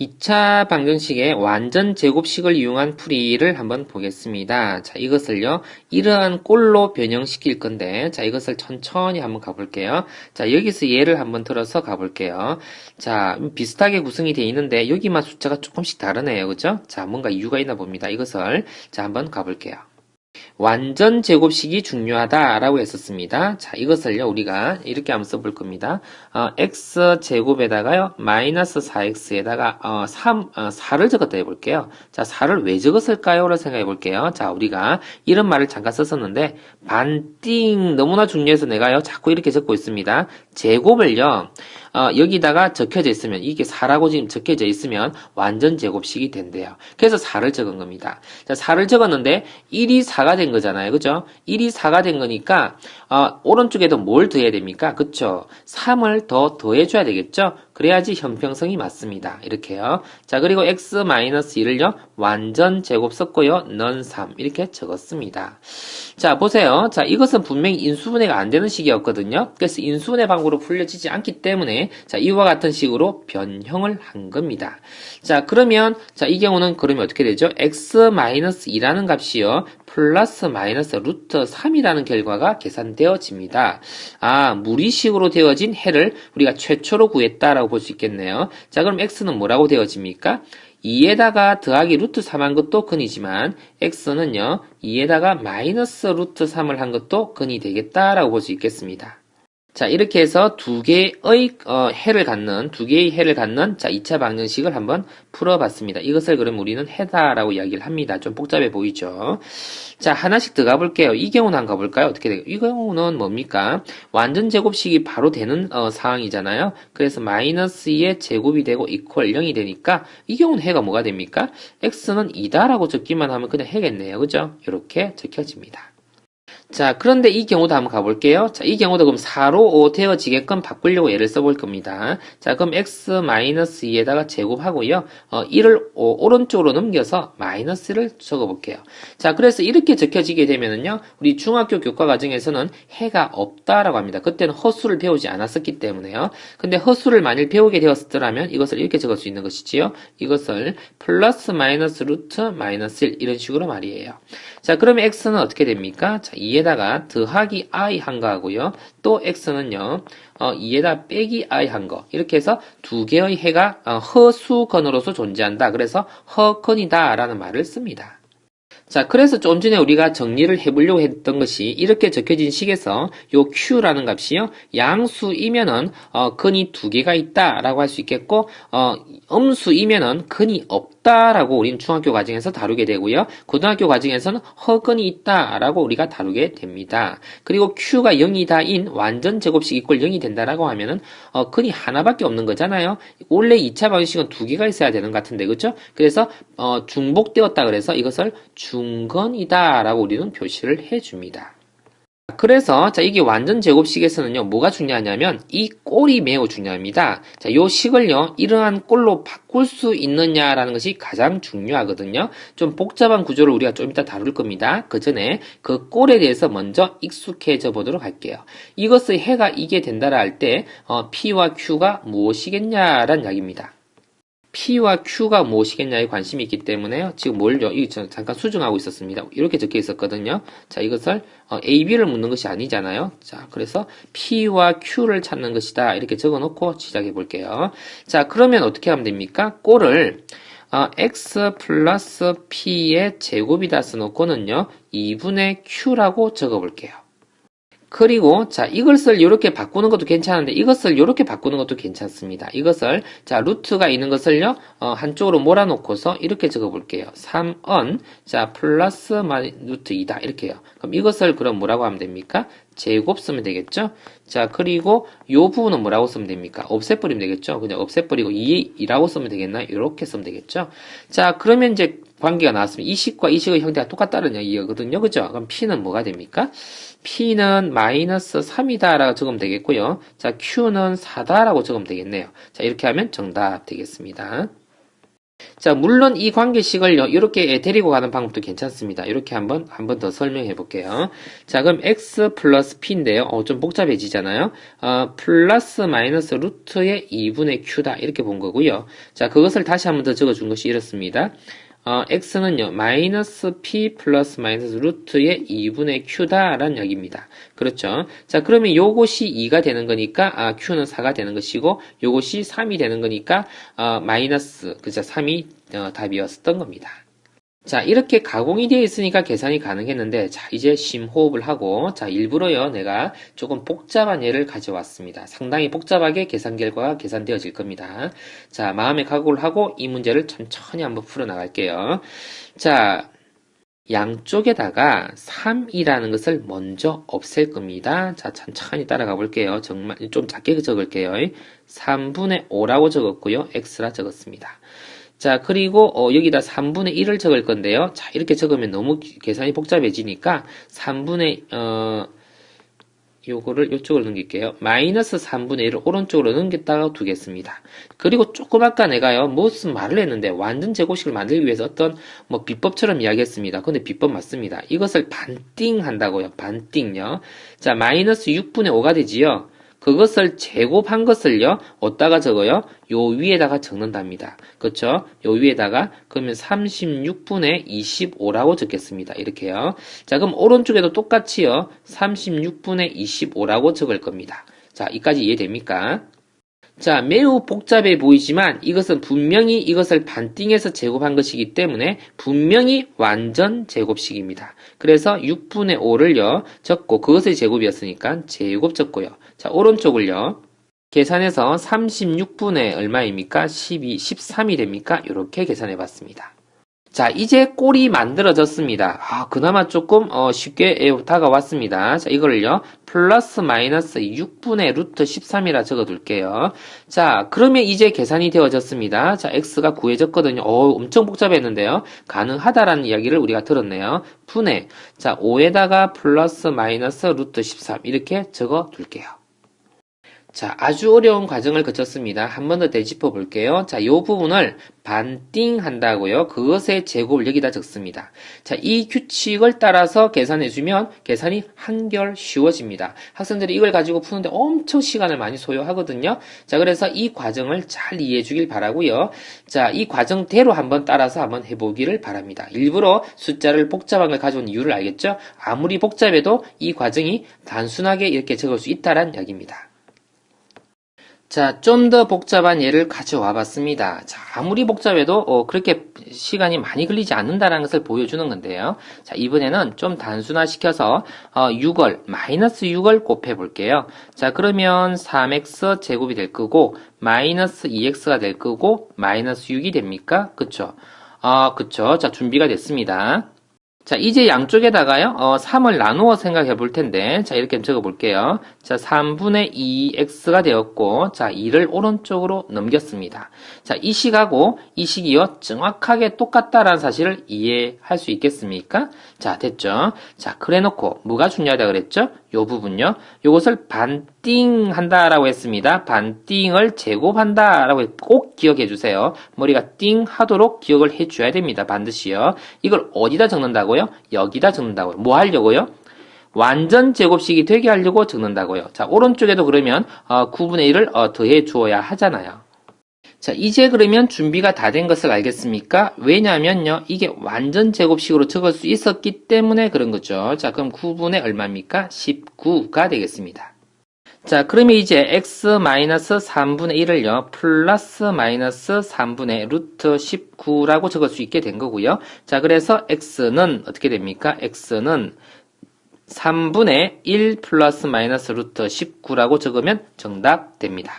2차 방정식의 완전 제곱식을 이용한 풀이를 한번 보겠습니다. 자, 이것을요, 이러한 꼴로 변형시킬 건데, 자, 이것을 천천히 한번 가볼게요. 자, 여기서 예를 한번 들어서 가볼게요. 자, 비슷하게 구성이 되어 있는데, 여기만 숫자가 조금씩 다르네요. 그죠? 자, 뭔가 이유가 있나 봅니다. 이것을, 자, 한번 가볼게요. 완전 제곱식이 중요하다라고 했었습니다. 자, 이것을요, 우리가 이렇게 한번 써볼 겁니다. x제곱에다가요, 마이너스 4x에다가 4를 적었다 해볼게요. 자, 4를 왜 적었을까요? 라고 생각해 볼게요. 자, 우리가 이런 말을 잠깐 썼었는데, 반띵 너무나 중요해서 내가요, 자꾸 이렇게 적고 있습니다. 제곱을요, 여기다가 적혀져 있으면, 이게 4라고 지금 적혀져 있으면 완전 제곱식이 된대요. 그래서 4를 적은 겁니다. 자, 4를 적었는데 1이 4가 된 거잖아요. 그죠? 1이 4가 된 거니까 오른쪽에도 뭘 더해야 됩니까? 그쵸? 3을 더 더해줘야 되겠죠? 그래야지 형평성이 맞습니다. 이렇게요. 자, 그리고 x-1을요. 완전 제곱 썼고요. 넌 3 이렇게 적었습니다. 자, 보세요. 자, 이것은 분명히 인수분해가 안 되는 식이었거든요. 그래서 인수분해 방법으로 풀려지지 않기 때문에 자, 이와 같은 식으로 변형을 한 겁니다. 자, 그러면 자, 이 경우는 그러면 어떻게 되죠? x-2라는 값이요. 플러스 마이너스 루트 3이라는 결과가 계산되어집니다. 아, 무리식으로 되어진 해를 우리가 최초로 구했다라고 볼 수 있겠네요. 자, 그럼 x는 뭐라고 되어집니까? 2에다가 더하기 루트 3 한 것도 근이지만 x는요 2에다가 마이너스 루트 3을 한 것도 근이 되겠다라고 볼 수 있겠습니다. 자, 이렇게 해서 두 개의 해를 갖는 자, 2차 방정식을 한번 풀어봤습니다. 이것을 그럼 우리는 해다라고 이야기를 합니다. 좀 복잡해 보이죠? 자, 하나씩 더 가볼게요. 이 경우는 한번 가볼까요? 어떻게 돼요? 이 경우는 뭡니까? 완전 제곱식이 바로 되는 상황이잖아요. 그래서 마이너스 2의 제곱이 되고 이퀄 0이 되니까 이 경우는 해가 뭐가 됩니까? x는 2다라고 적기만 하면 그냥 해겠네요. 그죠? 이렇게 적혀집니다. 자, 그런데 이 경우도 한번 가볼게요. 자, 이 경우도 그럼 4로 되어지게끔 바꾸려고 예를 써볼 겁니다. 자, 그럼 x-2에다가 제곱하고요. 1을 오른쪽으로 넘겨서 마이너스를 적어볼게요. 자, 그래서 이렇게 적혀지게 되면은요, 우리 중학교 교과 과정에서는 해가 없다라고 합니다. 그때는 허수를 배우지 않았었기 때문에요. 근데 허수를 만일 배우게 되었더라면 이것을 이렇게 적을 수 있는 것이지요. 이것을 플러스 마이너스 루트 마이너스 1 이런 식으로 말이에요. 자, 그러면 x는 어떻게 됩니까? 자, 2에다가 더하기 i 한 거 하고요. 또 x는요, 2에다 빼기 i 한 거. 이렇게 해서 두 개의 해가 허수건으로서 존재한다. 그래서 허건이다 라는 말을 씁니다. 자, 그래서 좀 전에 우리가 정리를 해보려고 했던 것이 이렇게 적혀진 식에서 요 q라는 값이요. 양수이면은 근이 두 개가 있다라고 할 수 있겠고 음수이면은 근이 없다라고 우리는 중학교 과정에서 다루게 되고요. 고등학교 과정에서는 허근이 있다라고 우리가 다루게 됩니다. 그리고 q가 0이다인 완전 제곱식 이꼴 0이 된다라고 하면은 근이 하나밖에 없는 거잖아요. 원래 2차 방정식은 두 개가 있어야 되는 것 같은데 그죠? 그래서 중복되었다 그래서 이것을 중건이다 라고 우리는 표시를 해줍니다. 그래서 자 이게 완전 제곱식에서는요 뭐가 중요하냐면 이 꼴이 매우 중요합니다. 자, 요 식을요 이러한 꼴로 바꿀 수 있느냐라는 것이 가장 중요하거든요. 좀 복잡한 구조를 우리가 좀 이따 다룰 겁니다. 그 전에 그 꼴에 대해서 먼저 익숙해져 보도록 할게요. 이것의 해가 이게 된다라 할 때 P와 Q가 무엇이겠냐라는 이야기입니다. P와 Q가 무엇이겠냐에 관심이 있기 때문에요. 지금 잠깐 수정하고 있었습니다. 이렇게 적혀 있었거든요. 자, 이것을 A, B를 묻는 것이 아니잖아요. 자, 그래서 P와 Q를 찾는 것이다. 이렇게 적어 놓고 시작해 볼게요. 자, 그러면 어떻게 하면 됩니까? 꼴을 x 플러스 p의 제곱이다 써놓고는요 2분의 q라고 적어 볼게요. 그리고 자 이것을 이렇게 바꾸는 것도 괜찮은데 이것을 이렇게 바꾸는 것도 괜찮습니다. 이것을 자 루트가 있는 것을요 한쪽으로 몰아놓고서 이렇게 적어볼게요. 3은 자 플러스 루트 2다 이렇게요. 그럼 이것을 그럼 뭐라고 하면 됩니까? 제곱 쓰면 되겠죠? 자 그리고 요 부분은 뭐라고 쓰면 됩니까? 없애버리면 되겠죠? 그냥 없애버리고 2라고 쓰면 되겠나? 이렇게 쓰면 되겠죠? 자 그러면 이제 관계가 나왔으면 이 식과 이 식의 형태가 똑같다는 얘기거든요. 그죠? 그럼 P는 뭐가 됩니까? P는 마이너스 3이다 라고 적으면 되겠고요. 자, Q는 4다 라고 적으면 되겠네요. 자, 이렇게 하면 정답 되겠습니다. 자, 물론 이 관계식을요, 이렇게 데리고 가는 방법도 괜찮습니다. 이렇게 한 번 더 설명해 볼게요. 자, 그럼 x 플러스 p인데요. 좀 복잡해지잖아요. 플러스 마이너스 루트의 2분의 q다. 이렇게 본 거고요. 자, 그것을 다시 한 번 더 적어준 것이 이렇습니다. x는요, 마이너스 p 플러스 마이너스 루트의 2분의 q다라는 얘기입니다. 그렇죠? 자, 그러면 요것이 2가 되는 거니까, q는 4가 되는 것이고, 요것이 3이 되는 거니까, 마이너스, 그죠? 3이 답이었던 겁니다. 자, 이렇게 가공이 되어 있으니까 계산이 가능했는데, 자, 이제 심호흡을 하고, 자, 일부러요, 내가 조금 복잡한 예를 가져왔습니다. 상당히 복잡하게 계산 결과가 계산되어질 겁니다. 자, 마음의 각오를 하고 이 문제를 천천히 한번 풀어나갈게요. 자, 양쪽에다가 3이라는 것을 먼저 없앨 겁니다. 자, 천천히 따라가 볼게요. 정말 좀 작게 적을게요. 3분의 5라고 적었고요. x라 적었습니다. 자, 그리고 여기다 3분의 1을 적을 건데요. 자, 이렇게 적으면 너무 계산이 복잡해지니까 3분의 요거를 이쪽으로 넘길게요. 마이너스 3분의 1을 오른쪽으로 넘겼다가 두겠습니다. 그리고 조금 아까 내가요, 무슨 말을 했는데 완전 제곱식을 만들기 위해서 어떤 뭐 비법처럼 이야기했습니다. 근데 비법 맞습니다. 이것을 반띵 한다고요. 반띵요. 자, 마이너스 6분의 5가 되지요. 그것을 제곱한 것을요, 어디다가 적어요? 요 위에다가 적는답니다. 그렇죠? 요 위에다가 그러면 36분의 25라고 적겠습니다. 이렇게요. 자, 그럼 오른쪽에도 똑같이요, 36분의 25라고 적을 겁니다. 자, 이까지 이해됩니까? 자, 매우 복잡해 보이지만 이것은 분명히 이것을 반띵해서 제곱한 것이기 때문에 분명히 완전 제곱식입니다. 그래서 6분의 5를요, 적고 그것의 제곱이었으니까 제곱 적고요. 자, 오른쪽을요, 계산해서 36분의 얼마입니까? 13이 됩니까? 이렇게 계산해 봤습니다. 자, 이제 꼴이 만들어졌습니다. 그나마 조금 쉽게 다가왔습니다. 자, 이거를요, 플러스 마이너스 6분의 루트 13이라 적어둘게요. 자, 그러면 이제 계산이 되어졌습니다. 자, x가 구해졌거든요. 엄청 복잡했는데요. 가능하다라는 이야기를 우리가 들었네요. 분의, 자, 5에다가 플러스 마이너스 루트 13 이렇게 적어둘게요. 자, 아주 어려운 과정을 거쳤습니다. 한 번 더 되짚어 볼게요. 자, 요 부분을 반띵 한다고요. 그것의 제곱을 여기다 적습니다. 자, 이 규칙을 따라서 계산해주면 계산이 한결 쉬워집니다. 학생들이 이걸 가지고 푸는데 엄청 시간을 많이 소요하거든요. 자, 그래서 이 과정을 잘 이해해 주길 바라고요. 자, 이 과정대로 한번 따라서 한번 해보기를 바랍니다. 일부러 숫자를 복잡한 걸 가져온 이유를 알겠죠? 아무리 복잡해도 이 과정이 단순하게 이렇게 적을 수 있다는 이야기입니다. 자, 좀 더 복잡한 예를 가져와 봤습니다. 자, 아무리 복잡해도 그렇게 시간이 많이 걸리지 않는다는 것을 보여주는 건데요. 자, 이번에는 좀 단순화시켜서 6을 마이너스 6을 곱해 볼게요. 자, 그러면 3x 제곱이 될 거고 마이너스 2x가 될 거고 마이너스 6이 됩니까? 그쵸? 그쵸. 자, 준비가 됐습니다. 자, 이제 양쪽에다가요, 3을 나누어 생각해 볼 텐데, 자, 이렇게 적어 볼게요. 자, 3분의 2x가 되었고, 자, 2를 오른쪽으로 넘겼습니다. 자, 이 식하고 이 식이요, 정확하게 똑같다라는 사실을 이해할 수 있겠습니까? 자, 됐죠? 자, 그래 놓고, 뭐가 중요하다 그랬죠? 요 부분요. 요것을 반띵한다라고 했습니다. 반띵을 제곱한다라고 꼭 기억해 주세요. 머리가 띵 하도록 기억을 해 줘야 됩니다. 반드시요. 이걸 어디다 적는다고요? 여기다 적는다고요. 뭐 하려고요? 완전 제곱식이 되게 하려고 적는다고요. 자, 오른쪽에도 그러면 9분의 1을 더해 주어야 하잖아요. 자, 이제 그러면 준비가 다 된 것을 알겠습니까? 왜냐면요, 이게 완전 제곱식으로 적을 수 있었기 때문에 그런 거죠. 자, 그럼 9분의 얼마입니까? 19가 되겠습니다. 자, 그러면 이제 x-3분의 1을요, 플러스 마이너스 3분의 루트 19라고 적을 수 있게 된 거고요. 자, 그래서 x는 어떻게 됩니까? x는 3분의 1 플러스 마이너스 루트 19라고 적으면 정답 됩니다.